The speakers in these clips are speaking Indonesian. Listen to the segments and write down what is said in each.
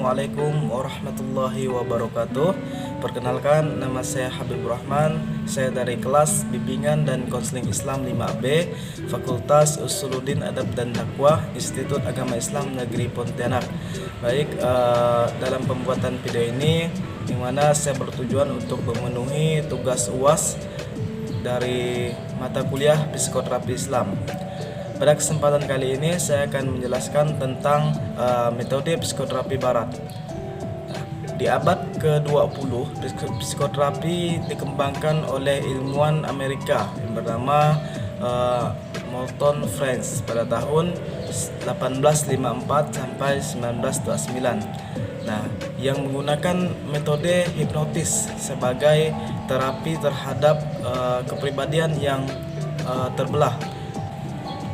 Assalamualaikum warahmatullahi wabarakatuh. Perkenalkan, nama saya Habibur Rahman. Saya dari kelas Bimbingan dan Konseling Islam 5B, Fakultas Usuluddin Adab dan Dakwah, Institut Agama Islam Negeri Pontianak. Baik, dalam pembuatan video ini di mana saya bertujuan untuk memenuhi tugas UAS dari mata kuliah Psikoterapi Islam. Pada kesempatan kali ini saya akan menjelaskan tentang metode psikoterapi barat. Di abad ke-20, psikoterapi dikembangkan oleh ilmuwan Amerika yang bernama Moulton French pada tahun 1854 sampai 1929. Nah, yang menggunakan metode hipnotis sebagai terapi terhadap kepribadian yang terbelah.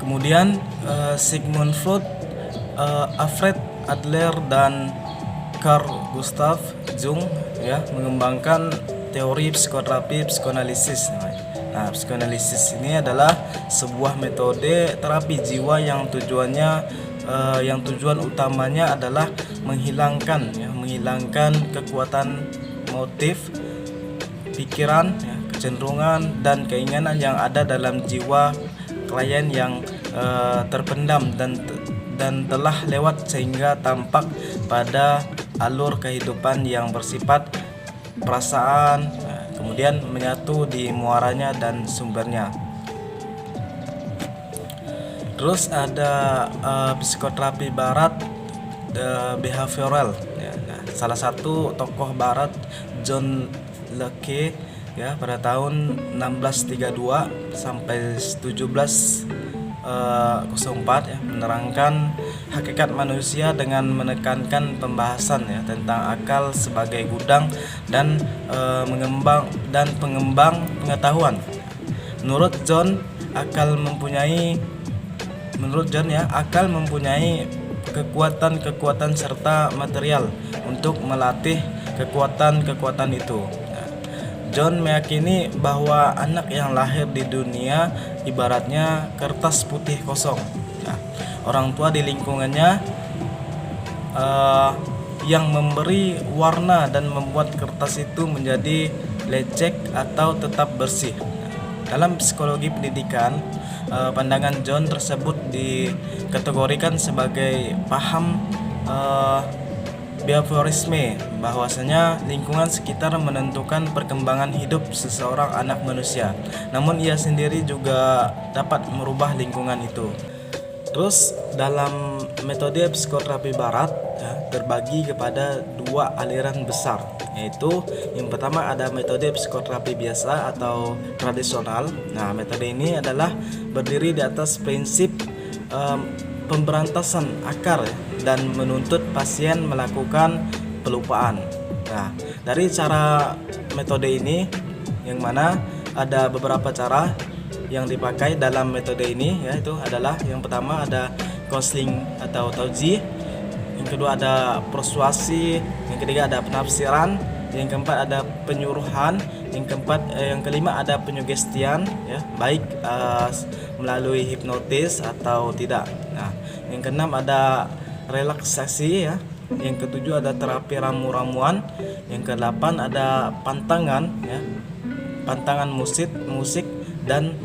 Kemudian Sigmund Freud, Alfred Adler dan Carl Gustav Jung mengembangkan teori psikoterapi psikoanalisis. Nah, psikoanalisis ini adalah sebuah metode terapi jiwa yang tujuan utamanya adalah menghilangkan kekuatan motif, pikiran, kecenderungan dan keinginan yang ada dalam jiwa klien yang terpendam dan telah lewat sehingga tampak pada alur kehidupan yang bersifat perasaan, kemudian menyatu di muaranya dan sumbernya. Terus ada psikoterapi barat, behavioral. Nah, salah satu tokoh barat, John Locke, pada tahun 1632 sampai 1704 menerangkan hakikat manusia dengan menekankan pembahasan tentang akal sebagai gudang dan pengembang pengetahuan. Menurut John akal mempunyai kekuatan serta material untuk melatih kekuatan itu. John meyakini bahwa anak yang lahir di dunia ibaratnya kertas putih kosong. Nah, orang tua di lingkungannya yang memberi warna dan membuat kertas itu menjadi lecek atau tetap bersih. Dalam psikologi pendidikan, pandangan John tersebut dikategorikan sebagai paham behaviorisme, bahwasanya lingkungan sekitar menentukan perkembangan hidup seseorang anak manusia, namun ia sendiri juga dapat merubah lingkungan itu. Terus dalam metode psikoterapi barat terbagi kepada dua aliran besar, yaitu yang pertama ada metode psikoterapi biasa atau tradisional. Nah, metode ini adalah berdiri di atas prinsip pemberantasan akar dan menuntut pasien melakukan pelupaan. Nah, dari cara metode ini, yang mana ada beberapa cara yang dipakai dalam metode ini, yaitu adalah yang pertama ada counseling atau taujih, yang kedua ada persuasi, yang ketiga ada penafsiran, yang keempat ada penyuruhan, yang kelima ada penyugestian, baik melalui hipnotis atau tidak. Nah, yang keenam ada relaksasi, yang ketujuh ada terapi ramu-ramuan, yang kedelapan ada pantangan, pantangan musik dan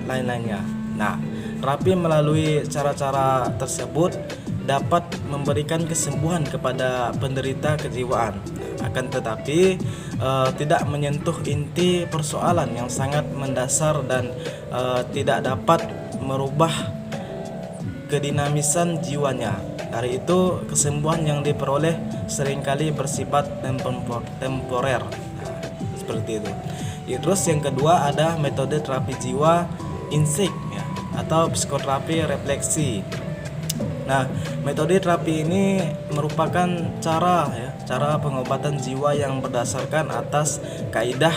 lain-lainnya. Nah, terapi melalui cara-cara tersebut dapat memberikan kesembuhan kepada penderita kejiwaan, akan tetapi tidak menyentuh inti persoalan yang sangat mendasar dan tidak dapat merubah kedinamisan jiwanya. Dari itu, kesembuhan yang diperoleh seringkali bersifat temporer. Nah, seperti itu. Terus yang kedua ada metode terapi jiwa insight atau psikoterapi refleksi. Nah, metode terapi ini merupakan cara pengobatan jiwa yang berdasarkan atas kaidah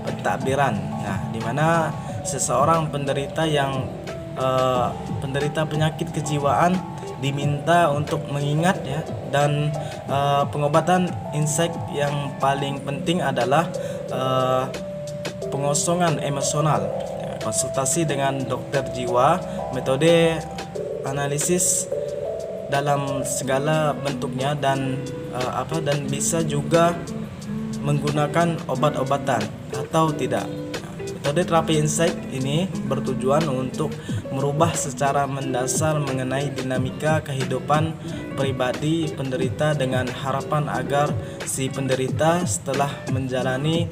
pentadbiran. Nah, di mana seseorang penderita penyakit kejiwaan diminta untuk mengingat dan pengobatan insight yang paling penting adalah pengosongan emosional. Konsultasi dengan dokter jiwa, metode analisis dalam segala bentuknya dan dan bisa juga menggunakan obat-obatan atau tidak. Metode terapi insight ini bertujuan untuk merubah secara mendasar mengenai dinamika kehidupan pribadi penderita dengan harapan agar si penderita setelah menjalani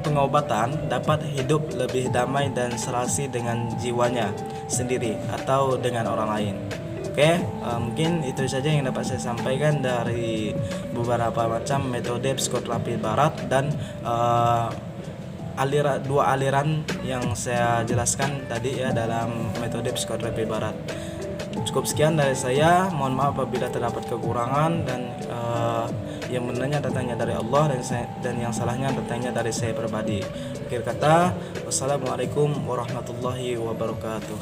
pengobatan dapat hidup lebih damai dan serasi dengan jiwanya sendiri atau dengan orang lain. Oke, mungkin itu saja yang dapat saya sampaikan dari beberapa macam metode psikoterapi barat dan dua aliran yang saya jelaskan tadi ya dalam metode psikoterapi barat. Cukup sekian dari saya, mohon maaf apabila terdapat kekurangan, dan yang benarnya datangnya dari Allah dan yang salahnya datangnya dari saya pribadi. Akhir kata, wassalamualaikum warahmatullahi wabarakatuh.